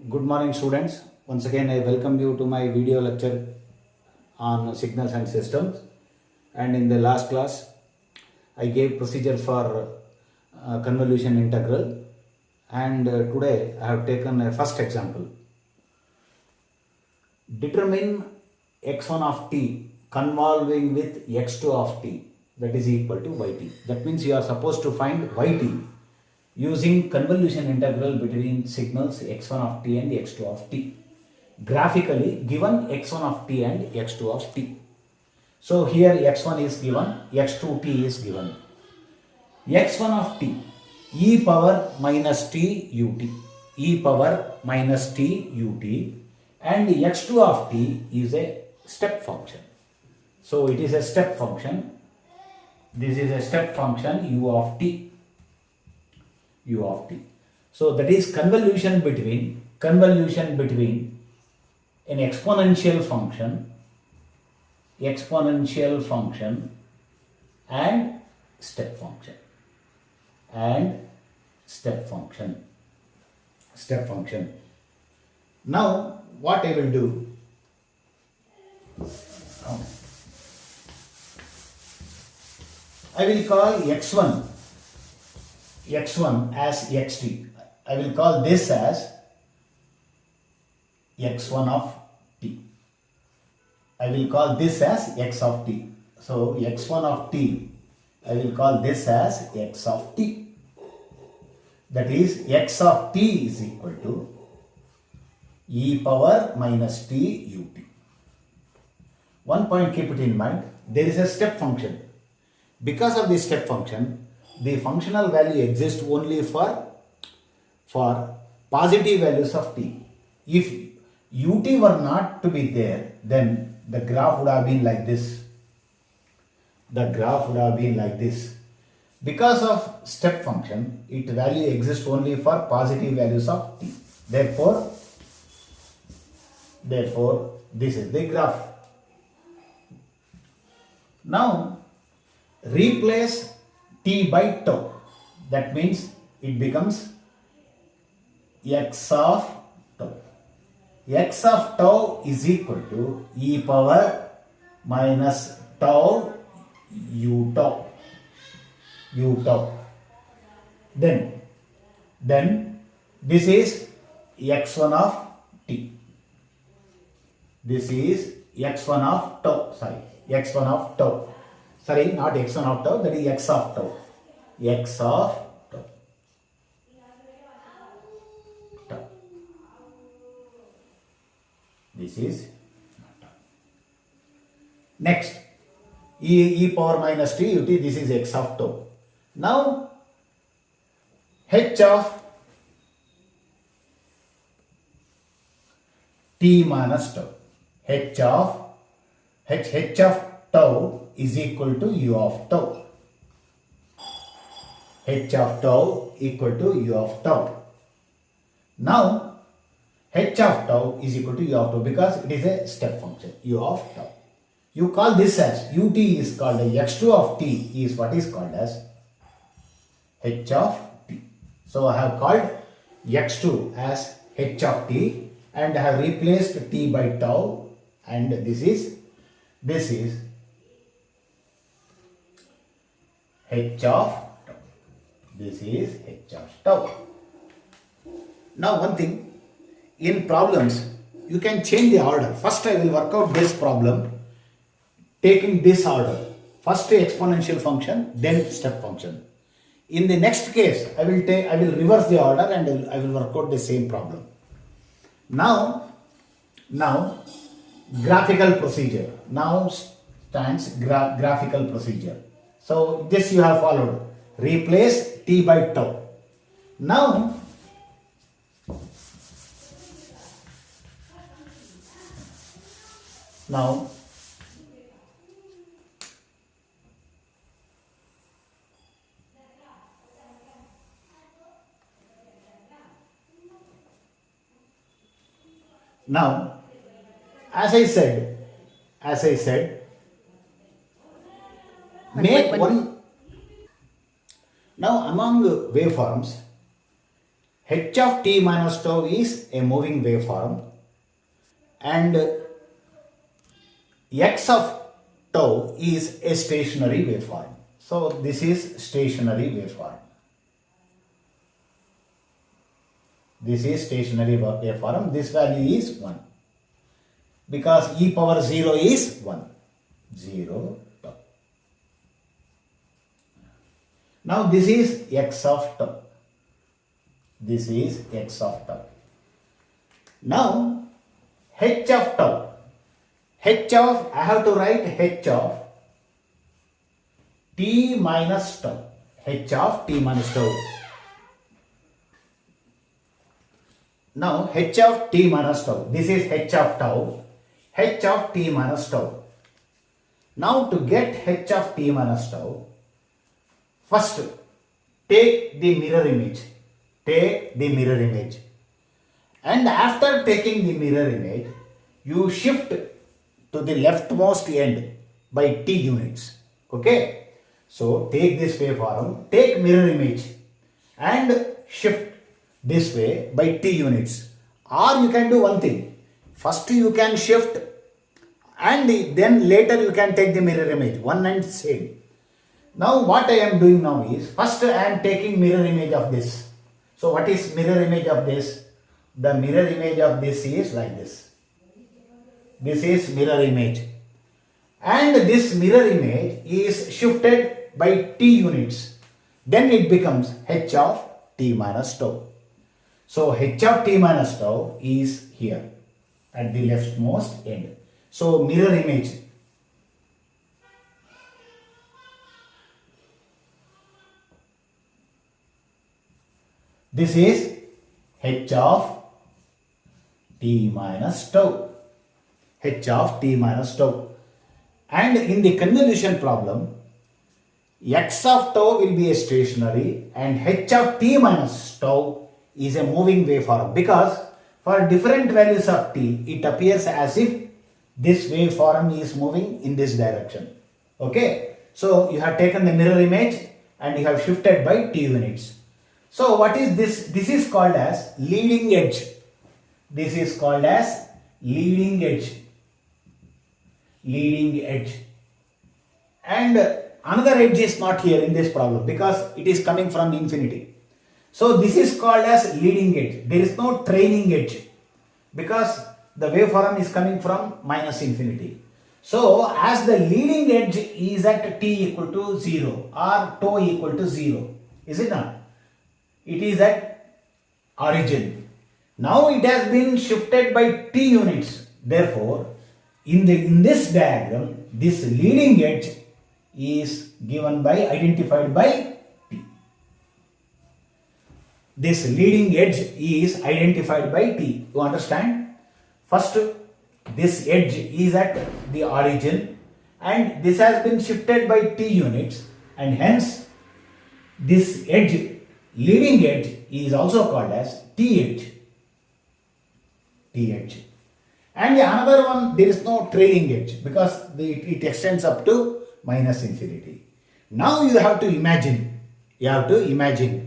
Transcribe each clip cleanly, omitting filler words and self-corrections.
Good morning, students. Once again, I welcome you to my video lecture on signals and systems. And in the last class, I gave procedure for convolution integral. And today, I have taken a first example. Determine x1 of t convolving with x2 of t, that is equal to yt. That means you are supposed to find yt using convolution integral between signals x1 of t and x2 of t. Graphically given x1 of t and x2 of t. So here x1 is given, x2t is given. x1 of t, e power minus t ut, e power minus t ut, and x2 of t is a step function. So it is a step function. This is a step function u of t. U of t. So that is convolution between an exponential function and step function. Now what I will do, I will call x1 as xt. I will call this as x1 of t. I will call this as x of t. So x1 of t, I will call this as x of t. That is x of t is equal to e power minus t ut. One point, keep it in mind, there is a step function. Because of this step function, the functional value exists only for positive values of t. If ut were not to be there, then the graph would have been like this. Because of step function, its value exists only for positive values of t. Therefore, this is the graph. Now, replace t by tau. That means it becomes x of tau. X of tau is equal to e power minus tau u tau. Then this is x1 of t. This is x1 of tau. X1 of tau. Not x1 of tau, that is x of tau. X of tau. This is next e power minus t ut, this is x of tau. Now h of t minus tau. H of tau is equal to u of tau. H of tau equal to u of tau. Now h of tau is equal to u of tau because it is a step function, u of tau. You call this as ut is called x2 of t is what is called as h of t. So I have called x2 as h of t and I have replaced t by tau, and this is h of tau. This is h of tau. Now one thing, in problems you can change the order. First I will work out this problem taking this order. First exponential function, then step function. In the next case I will reverse the order and I will work out the same problem. Now graphical procedure. Now stands graphical procedure. So this you have followed. Replace t by tau. Now as I said, make one. Now among waveforms, h of t minus tau is a moving waveform and x of tau is a stationary waveform. So this is stationary waveform. This is stationary waveform. This value is 1 because e power 0 is 1. 0 tau. Now this is x of tau. This is x of tau. Now h of tau. I have to write h of t minus tau. H of t minus tau. Now h of t minus tau. This is h of tau. H of t minus tau. Now to get h of t minus tau, first take the mirror image. Take the mirror image. And after taking the mirror image, you shift to the leftmost end by t units. Okay. So take this waveform, take mirror image and shift this way by t units. Or you can do one thing. First you can shift and then later you can take the mirror image. One and same. Now what I am doing now is, first I am taking mirror image of this. So what is mirror image of this? The mirror image of this is like this. This is mirror image. And this mirror image is shifted by t units. Then it becomes h of t minus tau. So h of t minus tau is here at the leftmost end. So mirror image. This is h of t minus tau. H of t minus tau. And in the convolution problem, x of tau will be a stationary and h of t minus tau is a moving waveform, because for different values of t, it appears as if this waveform is moving in this direction. Okay. So you have taken the mirror image and you have shifted by t units. So what is this? This is called as leading edge. This is called as leading edge. Leading edge. And another edge is not here in this problem because it is coming from infinity. So this is called as leading edge. There is no trailing edge because the waveform is coming from minus infinity. So as the leading edge is at t equal to 0 or tau equal to 0, is it not? It is at origin. Now it has been shifted by t units. Therefore, in this diagram, this leading edge is given by, identified by t. This leading edge is identified by t. You understand? First, this edge is at the origin and this has been shifted by t units, and hence this edge, leading edge, is also called as t edge. T edge. And another one, there is no trailing edge because it extends up to minus infinity. Now you have to imagine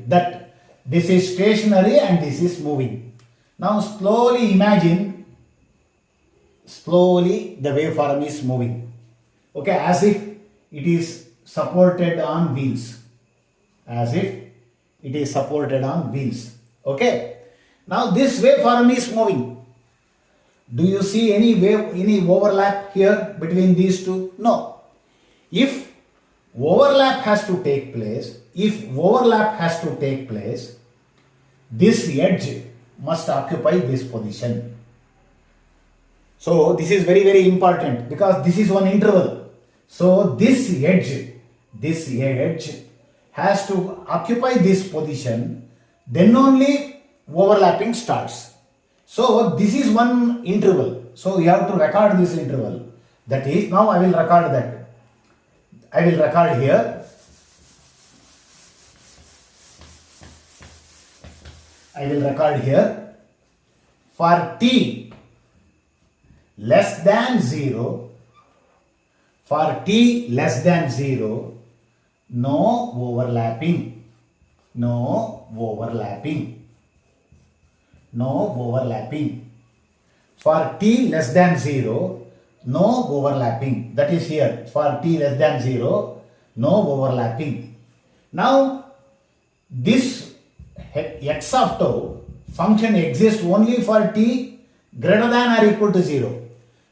that this is stationary and this is moving. Now slowly imagine, the waveform is moving. Okay, as if it is supported on wheels. As if it is supported on wheels. Okay. Now this waveform is moving. Do you see any overlap here between these two? No. If overlap has to take place, this edge must occupy this position. So this is very, very important because this is one interval. So this edge has to occupy this position, then only overlapping starts. So this is one interval. So you have to record this interval. That is, now I will record that. I will record here. I will record here. For t less than 0, no overlapping. no overlapping. For t less than 0, no overlapping. That is here. For t less than 0, no overlapping. Now, this x of tau function exists only for t greater than or equal to 0.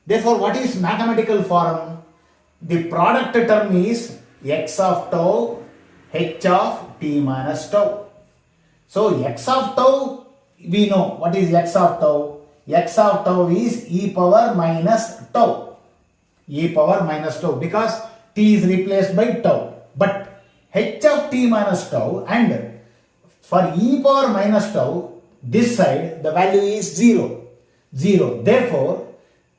Therefore, what is mathematical form? The product term is x of tau h of t minus tau. So, x of tau, we know what is x of tau. X of tau is e power minus tau. E power minus tau because t is replaced by tau. But h of t minus tau, and for e power minus tau, this side the value is 0. 0. Therefore,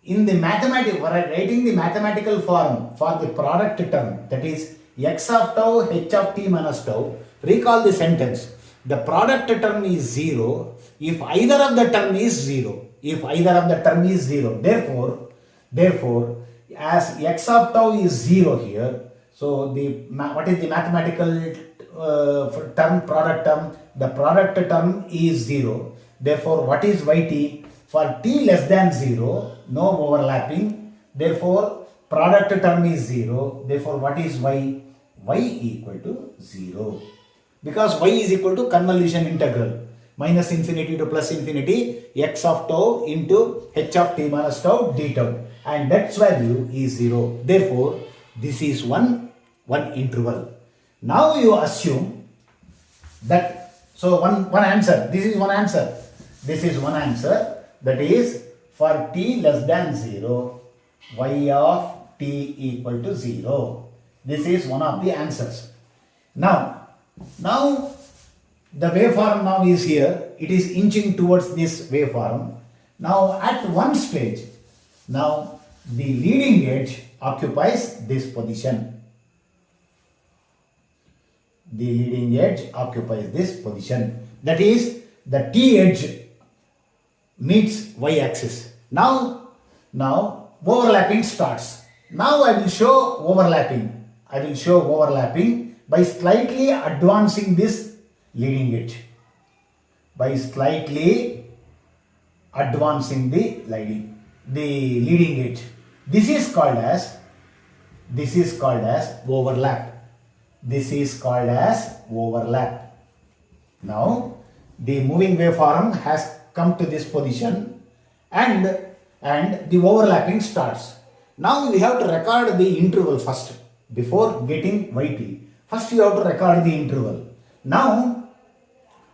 in the writing the mathematical form for the product term, that is x of tau h of t minus tau, recall the sentence. The product term is 0 if either of the term is 0. If either of the term is 0. Therefore, as x of tau is 0 here, so what is the mathematical term, product term? The product term is 0. Therefore, what is yt? For t less than 0, no overlapping. Therefore, product term is 0. Therefore, what is y? Y equal to 0. Because y is equal to convolution integral. Minus infinity to plus infinity, x of tau into h of t minus tau d tau. And that value is 0. Therefore, this is one interval. Now you assume that, so one answer, this is one answer. This is one answer, that is for t less than 0, y of t equal to 0. This is one of the answers. Now the waveform now is here. It is inching towards this waveform. Now at one stage, now the leading edge occupies this position. The leading edge occupies this position. That is, the t edge meets y-axis. Now overlapping starts. Now I will show overlapping. By slightly advancing this leading edge. By slightly advancing the leading edge. This is called as overlap. This is called as overlap. Now the moving waveform has come to this position and the overlapping starts. Now we have to record the interval first before getting yt. First you have to record the interval. Now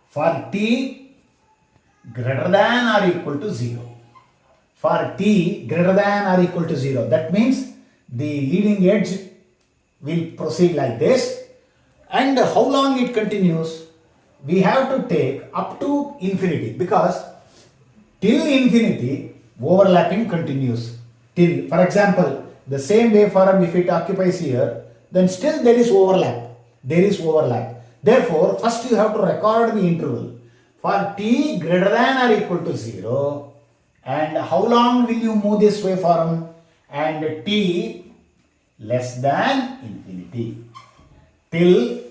for t greater than or equal to 0. For t greater than or equal to 0. That means the leading edge will proceed like this. And how long it continues? We have to take up to infinity, because till infinity overlapping continues. Till, for example, the same waveform, if it occupies here, then still there is overlap. Therefore, first you have to record the interval for t greater than or equal to 0. And how long will you move this waveform? And t less than infinity. Till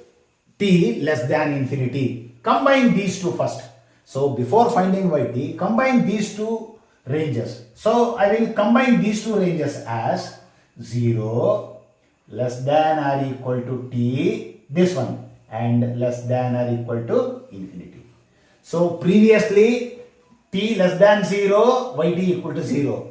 t less than infinity. Combine these two first. So before finding yt, combine these two ranges. So I will combine these two ranges as 0, less than or equal to t, this one, and less than or equal to infinity. So previously t less than 0, yt equal to 0.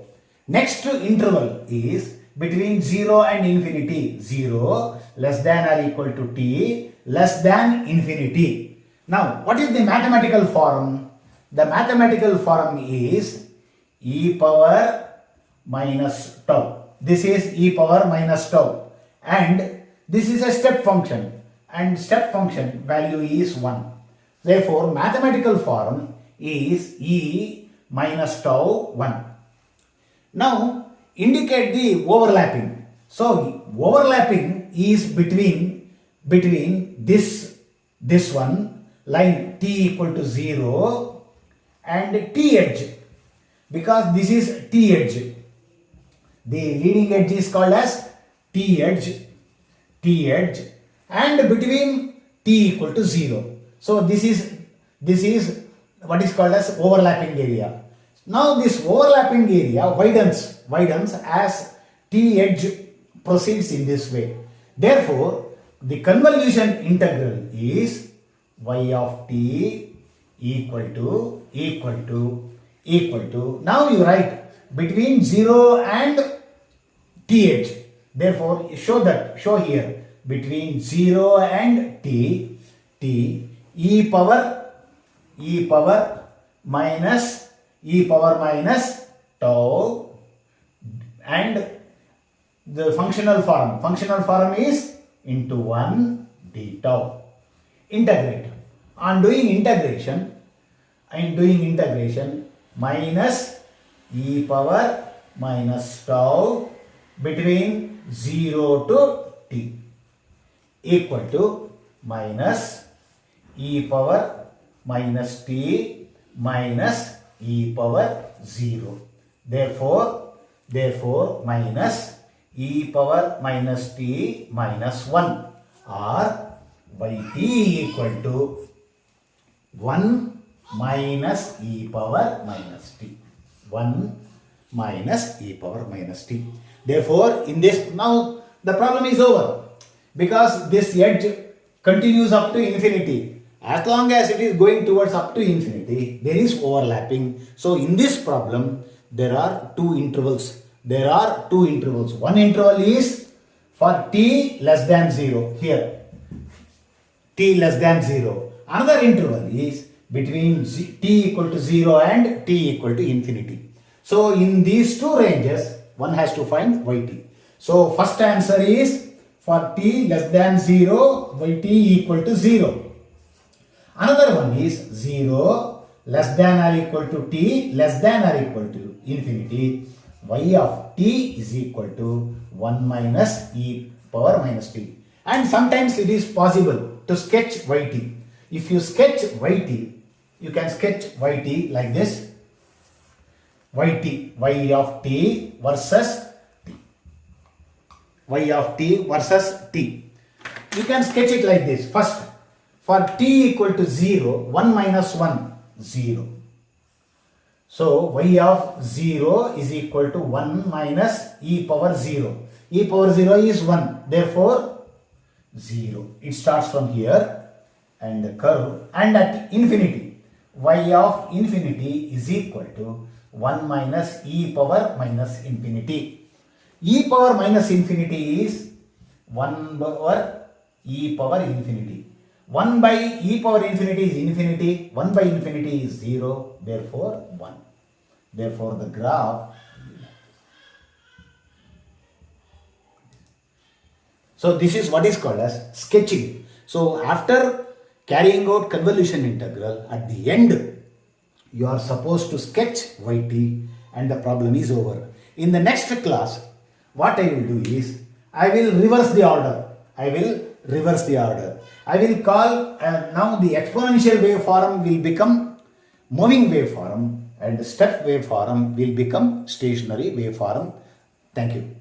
Next interval is between 0 and infinity. 0 less than or equal to t less than infinity. Now what is the mathematical form? The mathematical form is e power minus tau. This is e power minus tau, and this is a step function, and step function value is 1. Therefore mathematical form is e minus tau 1. Now indicate the overlapping. So overlapping is between this one line t equal to 0 and t edge, because this is t edge. The leading edge is called as t edge, and between t equal to 0. So this is what is called as overlapping area. Now this overlapping area widens as t edge proceeds in this way. Therefore, the convolution integral is y of t equal to now you write between 0 and t edge. Therefore, show here between 0 and t e power minus tau, and the functional form is into 1 d tau. Integrate. I am doing integration minus e power minus tau between 0 to t equal to minus e power minus t minus e power 0. Therefore minus e power minus t minus 1, or yt equal to 1 minus e power minus t. 1 minus e power minus t. Therefore, in this, now the problem is over, because this edge continues up to infinity. As long as it is going towards up to infinity, there is overlapping. So in this problem, there are two intervals. One interval is for t less than 0, here t less than 0. Another interval is between t equal to 0 and t equal to infinity. So in these two ranges, one has to find yt. So first answer is for t less than 0, yt equal to 0. Another one is 0 less than or equal to t less than or equal to infinity, y of t is equal to 1 minus e power minus t. And sometimes it is possible to sketch yt. If you sketch yt, you can sketch yt like this. Yt, y of t versus t. Y of t versus t. You can sketch it like this. First, for t equal to 0, 1 minus 1, 0. So, y of 0 is equal to 1 minus e power 0. E power 0 is 1. Therefore, 0. It starts from here and the curve, and at infinity, y of infinity is equal to 1 minus e power minus infinity. E power minus infinity is 1 over e power infinity. 1 by e power infinity is infinity, 1 by infinity is 0, therefore 1. Therefore the graph, so this is what is called as sketching. So after carrying out convolution integral, at the end you are supposed to sketch yt and the problem is over. In the next class, what I will do is, I will reverse the order. I will call, now the exponential waveform will become moving waveform and the step waveform will become stationary waveform. Thank you.